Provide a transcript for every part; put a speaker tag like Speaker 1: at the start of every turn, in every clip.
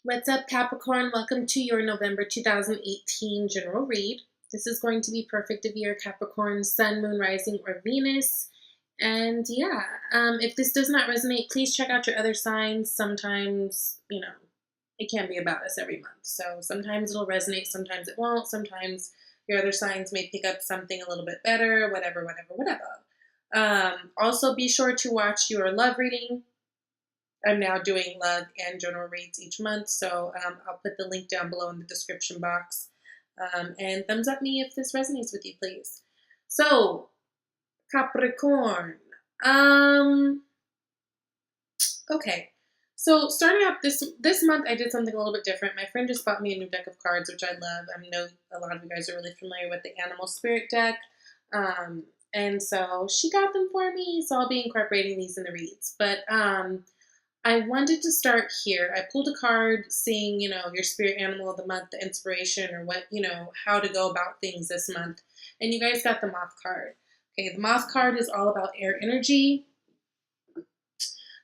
Speaker 1: What's up, Capricorn? Welcome to your November 2018 general read. This is going to be perfect if you're Capricorn, Sun, Moon, Rising, or Venus. And yeah, if this does not resonate, please check out your other signs. Sometimes, it can be about us every month. So sometimes it'll resonate, sometimes it won't. Sometimes your other signs may pick up something a little bit better, whatever. Also, be sure to watch your love reading. I'm now doing love and general reads each month, so I'll put the link down below in the description box. And thumbs up me if this resonates with you, please. So, Capricorn. Okay. So starting out this month, I did something a little bit different. My friend just bought me a new deck of cards, which I love. I know a lot of you guys are really familiar with the Animal Spirit deck. And so she got them for me, so I'll be incorporating these in the reads. But I wanted to start here. I pulled a card saying, your spirit animal of the month, the inspiration, or what, how to go about things this month. And you guys got the Moth card. Okay, the Moth card is all about air energy.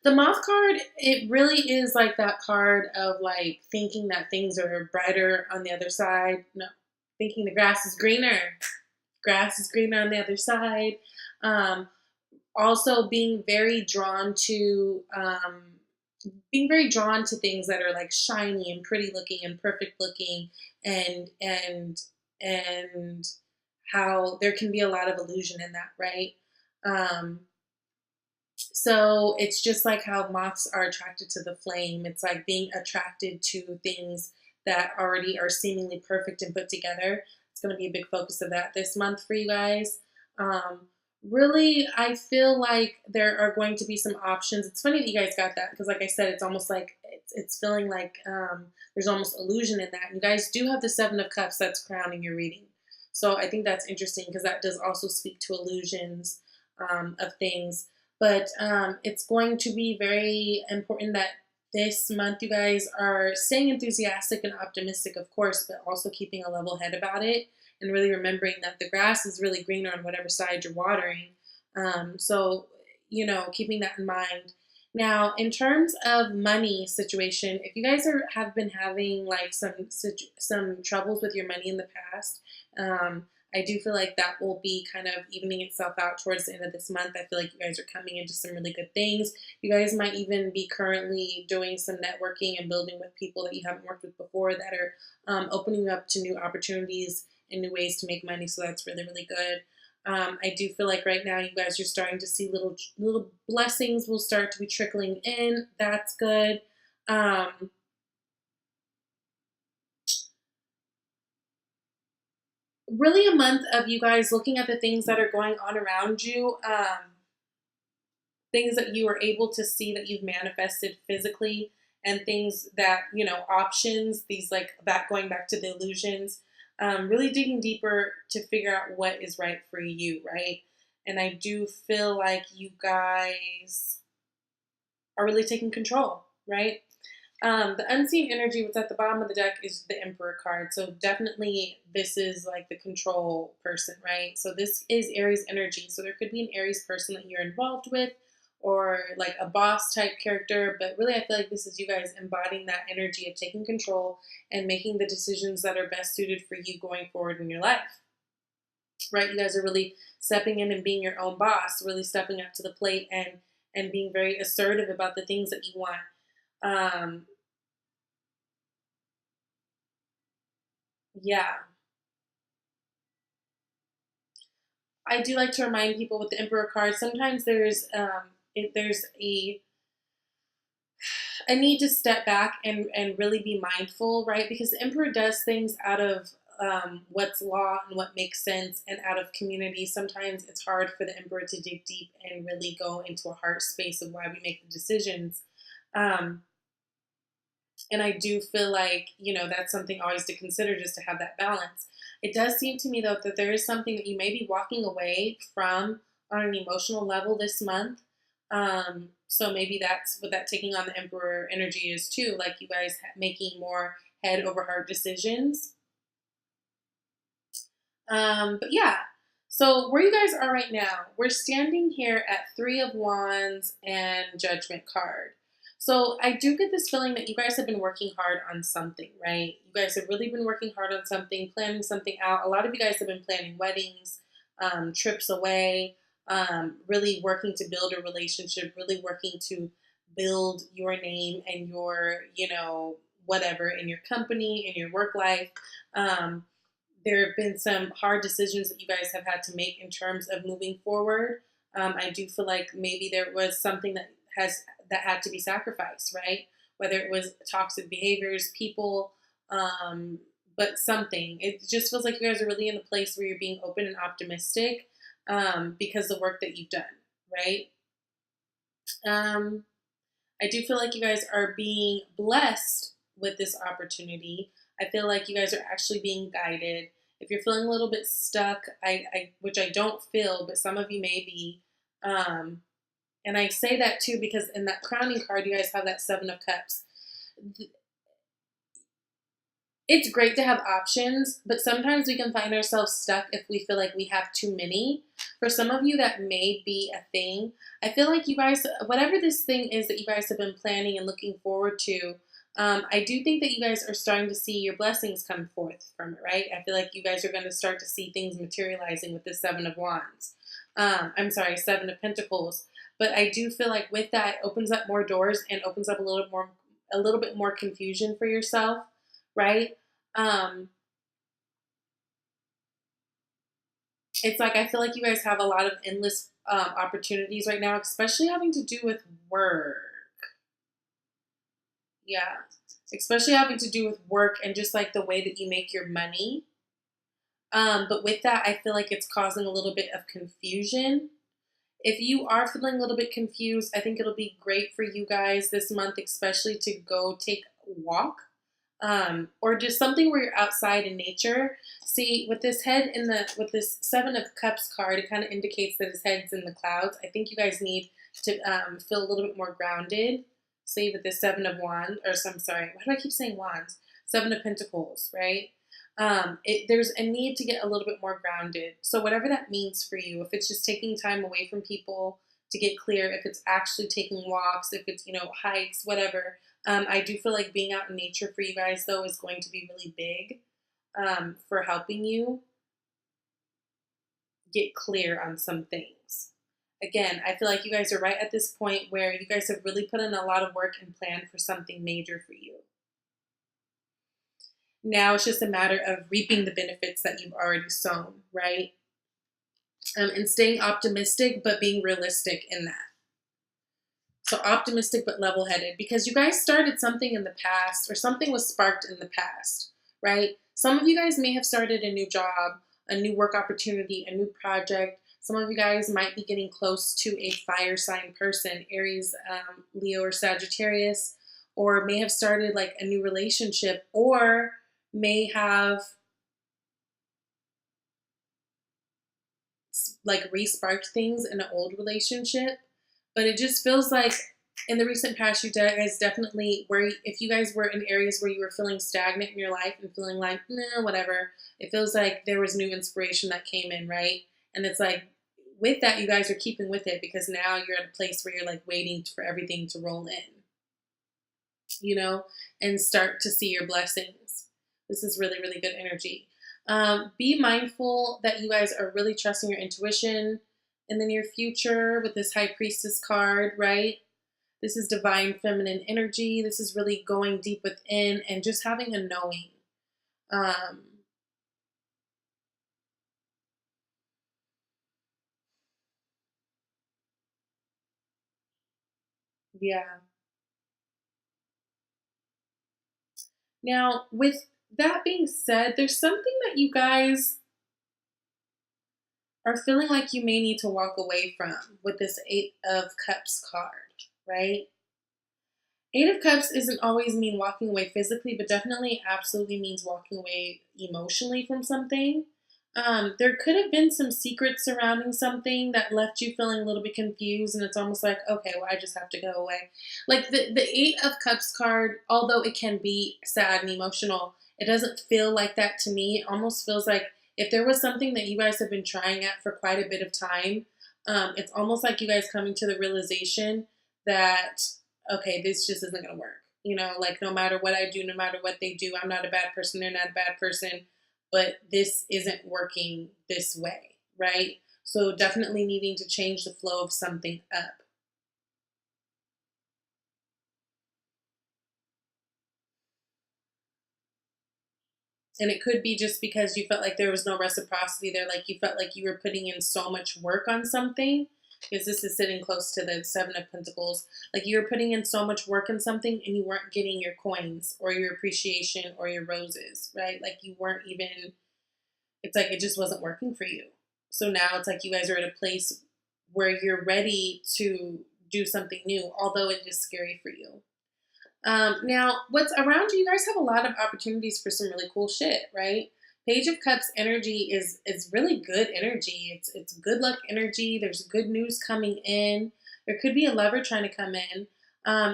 Speaker 1: The Moth card, it really is like that card of like thinking that things are brighter on the other side. No, thinking the grass is greener. Grass is greener on the other side. Also being very drawn to things that are like shiny and pretty looking and perfect looking, and how there can be a lot of illusion in that, right? So it's just like how moths are attracted to the flame. It's like being attracted to things that already are seemingly perfect and put together. It's going to be a big focus of that this month for you guys. Really, I feel like there are going to be some options. It's funny that you guys got that because, like I said, it's almost like it's feeling like there's almost illusion in that. And you guys do have the Seven of Cups that's crowning your reading. So I think that's interesting because that does also speak to illusions of things. But it's going to be very important that this month you guys are staying enthusiastic and optimistic, of course, but also keeping a level head about it and really remembering that the grass is really greener on whatever side you're watering. So, keeping that in mind. Now, in terms of money situation, if you guys have been having like some troubles with your money in the past, I do feel like that will be kind of evening itself out towards the end of this month. I feel like you guys are coming into some really good things. You guys might even be currently doing some networking and building with people that you haven't worked with before that are opening you up to new opportunities and new ways to make money. So that's really, really good. I do feel like right now you guys are starting to see little blessings will start to be trickling in. That's good. Really a month of you guys looking at the things that are going on around you, things that you are able to see that you've manifested physically, and things that, options, these like that going back to the illusions, really digging deeper to figure out what is right for you, right? And I do feel like you guys are really taking control, right? The unseen energy, what's at the bottom of the deck, is the Emperor card. So definitely this is like the control person, right? So this is Aries energy. So there could be an Aries person that you're involved with or like a boss type character. But really, I feel like this is you guys embodying that energy of taking control and making the decisions that are best suited for you going forward in your life, right? You guys are really stepping in and being your own boss, really stepping up to the plate and being very assertive about the things that you want. Yeah, I do like to remind people with the Emperor card. Sometimes there's a need to step back and really be mindful, right? Because the Emperor does things out of what's law and what makes sense, and out of community. Sometimes it's hard for the Emperor to dig deep and really go into a heart space of why we make the decisions. Um, And I do feel like, that's something always to consider, just to have that balance. It does seem to me, though, that there is something that you may be walking away from on an emotional level this month. So maybe that's what that taking on the Emperor energy is, too. Like you guys making more head over heart decisions. But yeah, so where you guys are right now, we're standing here at Three of Wands and Judgment card. So I do get this feeling that you guys have been working hard on something, right? You guys have really been working hard on something, planning something out. A lot of you guys have been planning weddings, trips away, really working to build a relationship, really working to build your name and your, whatever in your company, in your work life. Um, there have been some hard decisions that you guys have had to make in terms of moving forward. I do feel like maybe there was something that had to be sacrificed, right? Whether it was toxic behaviors, people, but something. It just feels like you guys are really in a place where you're being open and optimistic because of the work that you've done, right? Um, I do feel like you guys are being blessed with this opportunity. I feel like you guys are actually being guided. If you're feeling a little bit stuck, which I don't feel, but some of you may be. And I say that too because in that crowning card, you guys have that Seven of Cups. It's great to have options, but sometimes we can find ourselves stuck if we feel like we have too many. For some of you, that may be a thing. I feel like you guys, whatever this thing is that you guys have been planning and looking forward to, I do think that you guys are starting to see your blessings come forth from it, right? I feel like you guys are going to start to see things materializing with the Seven of Wands. I'm sorry, Seven of Pentacles. But I do feel like with that, it opens up more doors and opens up a little bit more confusion for yourself, right? It's like I feel like you guys have a lot of endless opportunities right now, especially having to do with work. Yeah, especially having to do with work and just like the way that you make your money. But with that, I feel like it's causing a little bit of confusion. If you are feeling a little bit confused, I think it'll be great for you guys this month, especially to go take a walk, or just something where you're outside in nature. See, with this with this Seven of Cups card, it kind of indicates that his head's in the clouds. I think you guys need to feel a little bit more grounded. See, with this Seven of Wands, I'm sorry, why do I keep saying Wands? Seven of Pentacles, right? There's a need to get a little bit more grounded. So whatever that means for you, if it's just taking time away from people to get clear, if it's actually taking walks, if it's, hikes, whatever. I do feel like being out in nature for you guys, though, is going to be really big for helping you get clear on some things. Again, I feel like you guys are right at this point where you guys have really put in a lot of work and planned for something major for you. Now it's just a matter of reaping the benefits that you've already sown, right? And staying optimistic, but being realistic in that. So optimistic, but level-headed, because you guys started something in the past, or something was sparked in the past, right? Some of you guys may have started a new job, a new work opportunity, a new project. Some of you guys might be getting close to a fire sign person, Aries, Leo, or Sagittarius, or may have started like a new relationship, or may have like re-sparked things in an old relationship. But it just feels like in the recent past, you guys definitely, where if you guys were in areas where you were feeling stagnant in your life and feeling like, nah, whatever, it feels like there was new inspiration that came in, right? And it's like, with that, you guys are keeping with it because now you're at a place where you're like waiting for everything to roll in, and start to see your blessings. This is really, really good energy. Be mindful that you guys are really trusting your intuition in the near future with this High Priestess card, right? This is divine feminine energy. This is really going deep within and just having a knowing. Yeah. Now, with that being said, there's something that you guys are feeling like you may need to walk away from with this Eight of Cups card, right? Eight of Cups doesn't always mean walking away physically, but definitely absolutely means walking away emotionally from something. There could have been some secrets surrounding something that left you feeling a little bit confused, and it's almost like, okay, well, I just have to go away. Like the Eight of Cups card, although it can be sad and emotional, it doesn't feel like that to me. It almost feels like if there was something that you guys have been trying at for quite a bit of time, it's almost like you guys coming to the realization that okay, this just isn't going to work. You know, like no matter what I do, no matter what they do, I'm not a bad person. They're not a bad person, but this isn't working this way, right? So definitely needing to change the flow of something up. And it could be just because you felt like there was no reciprocity there, like you felt like you were putting in so much work on something, because this is sitting close to the Seven of Pentacles. Like you were putting in so much work in something and you weren't getting your coins or your appreciation or your roses, right? Like you weren't even, it's like it just wasn't working for you. So now it's like you guys are at a place where you're ready to do something new, although it is scary for you. Now, what's around you? You guys have a lot of opportunities for some really cool shit, right? Page of Cups energy is really good energy. It's good luck energy. There's good news coming in. There could be a lover trying to come in.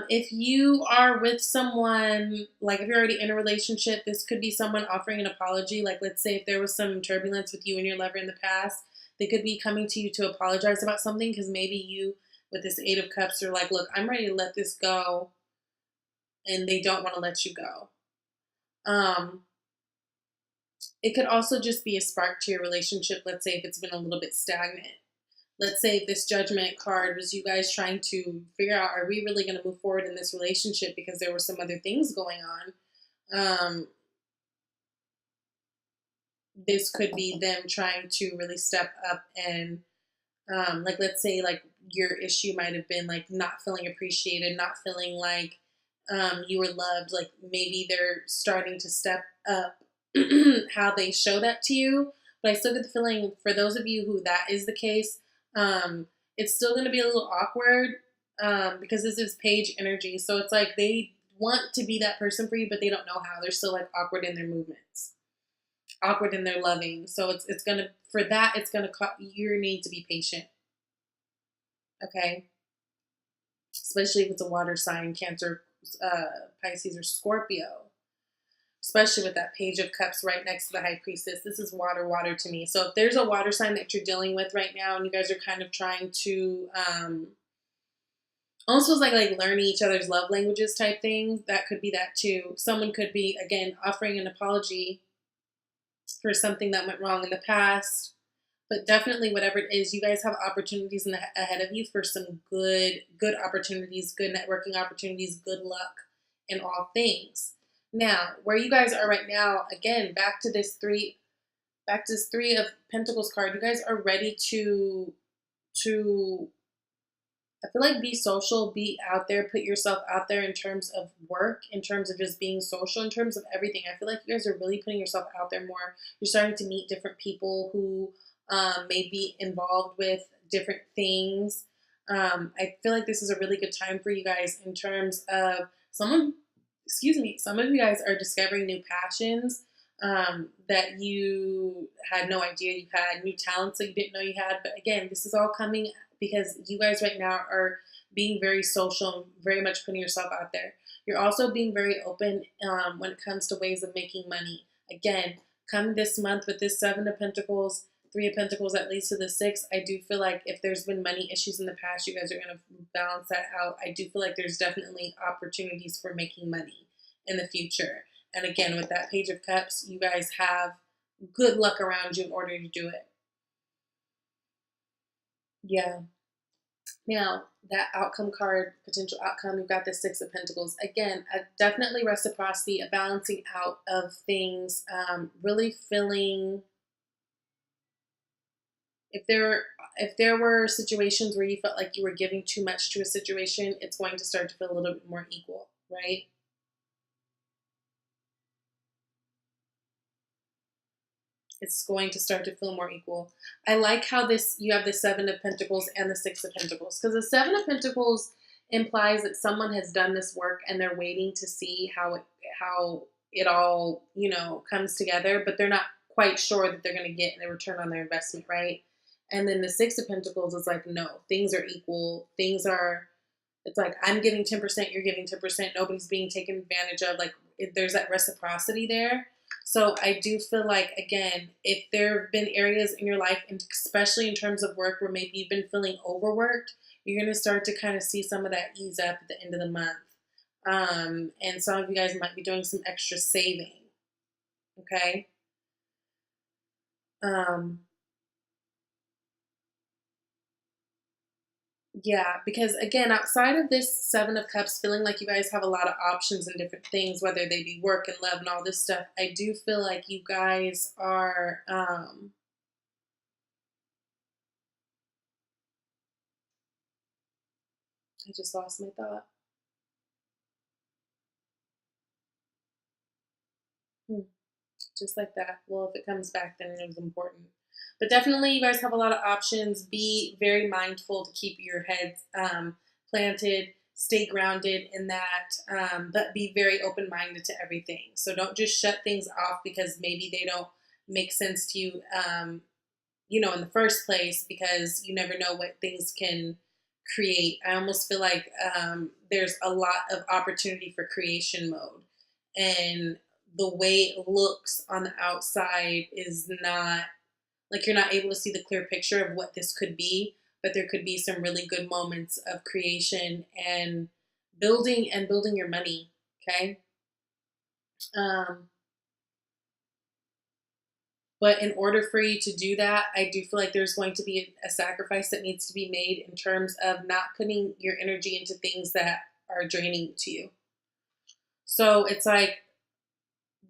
Speaker 1: If you are with someone, like if you're already in a relationship, this could be someone offering an apology. Like let's say if there was some turbulence with you and your lover in the past, they could be coming to you to apologize about something because maybe you, with this Eight of Cups, are like, look, I'm ready to let this go, and they don't want to let you go. It could also just be a spark to your relationship. Let's say if it's been a little bit stagnant. Let's say if this Judgment card was you guys trying to figure out, are we really going to move forward in this relationship because there were some other things going on. This could be them trying to really step up and like let's say like your issue might have been like not feeling appreciated, not feeling like you were loved. Like maybe they're starting to step up how they show that to you. But I still get the feeling for those of you who that is the case, it's still going to be a little awkward because this is page energy. So it's like they want to be that person for you, but they don't know how. They're still like awkward in their movements, awkward in their loving. So it's gonna, for that, it's gonna you need to be patient. Okay, especially if it's a water sign, Cancer, Pisces, or Scorpio. Especially with that Page of Cups right next to the High Priestess. This is water, water to me. So if there's a water sign that you're dealing with right now and you guys are kind of trying to almost feels like learning each other's love languages type things, that could be that too. Someone could be, again, offering an apology for something that went wrong in the past. But definitely whatever it is, you guys have opportunities ahead of you for some good opportunities, good networking opportunities, good luck in all things. Now, where you guys are right now, again, back to this Three of Pentacles card, you guys are ready to I feel like be social, be out there, put yourself out there in terms of work, in terms of just being social, in terms of everything. I feel like you guys are really putting yourself out there more. You're starting to meet different people who may be involved with different things. I feel like this is a really good time for you guys in terms of some of you guys are discovering new passions that you had no idea you had, new talents that you didn't know you had. But again, this is all coming because you guys right now are being very social, very much putting yourself out there. You're also being very open when it comes to ways of making money. Again, come this month with this Seven of Pentacles, Three of Pentacles that leads to the Six. I do feel like if there's been money issues in the past, you guys are going to balance that out. I do feel like there's definitely opportunities for making money in the future. And again, with that Page of Cups, you guys have good luck around you in order to do it. Yeah. Now, that outcome card, potential outcome, you've got the Six of Pentacles. Again, definitely reciprocity, a balancing out of things, really feeling, if there were situations where you felt like you were giving too much to a situation, it's going to start to feel a little bit more equal, right? It's going to start to feel more equal. I like how you have the Seven of Pentacles and the Six of Pentacles, because the Seven of Pentacles implies that someone has done this work and they're waiting to see how it all, comes together, but they're not quite sure that they're going to get the return on their investment, right? And then the Six of Pentacles is like, no, things are equal. It's like, I'm giving 10%, you're giving 10%. Nobody's being taken advantage of. Like, there's that reciprocity there. So I do feel like, again, if there have been areas in your life, and especially in terms of work, where maybe you've been feeling overworked, you're going to start to kind of see some of that ease up at the end of the month. And some of you guys might be doing some extra saving. Okay. Yeah, because again, outside of this Seven of Cups, feeling like you guys have a lot of options and different things, whether they be work and love and all this stuff, I do feel like you guys are, I just lost my thought. Just like that. Well, if it comes back, then it was important. But definitely, you guys have a lot of options. Be very mindful to keep your heads planted, stay grounded in that, but be very open minded to everything. So don't just shut things off because maybe they don't make sense to you, in the first place, because you never know what things can create. I almost feel like there's a lot of opportunity for creation mode. And the way it looks on the outside is not like you're not able to see the clear picture of what this could be, but there could be some really good moments of creation and building your money. Okay. But in order for you to do that, I do feel like there's going to be a sacrifice that needs to be made in terms of not putting your energy into things that are draining to you. So it's like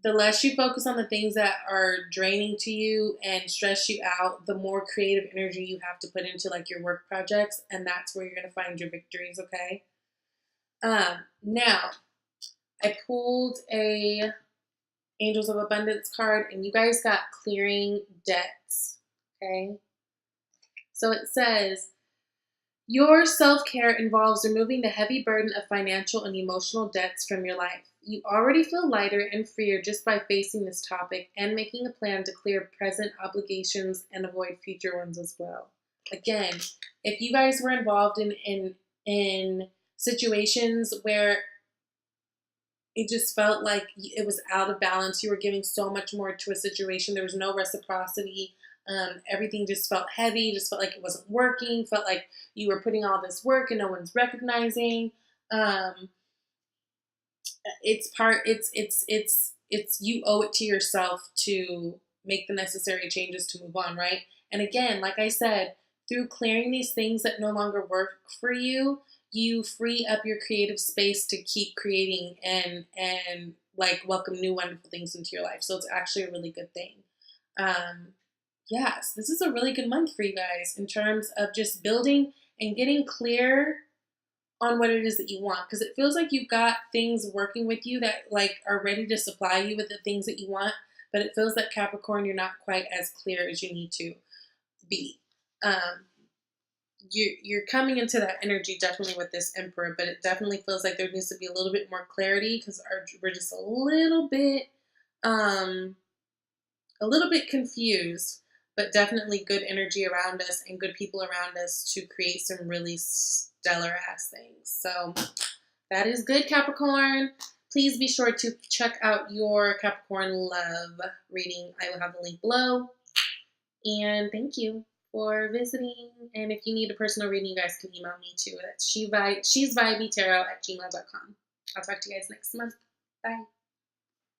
Speaker 1: the less you focus on the things that are draining to you and stress you out, the more creative energy you have to put into like your work projects, and that's where you're going to find your victories. Okay. Now I pulled a Angels of Abundance card, and you guys got clearing debts. Okay. So it says, your self-care involves removing the heavy burden of financial and emotional debts from your life. You already feel lighter and freer just by facing this topic and making a plan to clear present obligations and avoid future ones as well. Again, if you guys were involved in situations where it just felt like it was out of balance, you were giving so much more to a situation, there was no reciprocity, everything just felt heavy, just felt like it wasn't working, felt like you were putting all this work and no one's recognizing. It's you owe it to yourself to make the necessary changes to move on, right? And again, like I said, through clearing these things that no longer work for you, you free up your creative space to keep creating and like welcome new wonderful things into your life. So it's actually a really good thing. Yes, this is a really good month for you guys in terms of just building and getting clear on what it is that you want, because it feels like you've got things working with you that like are ready to supply you with the things that you want, but it feels like Capricorn, you're not quite as clear as you need to be. You're coming into that energy definitely with this Emperor, but it definitely feels like there needs to be a little bit more clarity because we're just a little bit confused, but definitely good energy around us and good people around us to create some really stellar ass things. So that is good, Capricorn. Please be sure to check out your Capricorn love reading. I will have the link below. And thank you for visiting. And if you need a personal reading, you guys can email me too. That's she's Vibey tarot@gmail.com. I'll talk to you guys next month. Bye.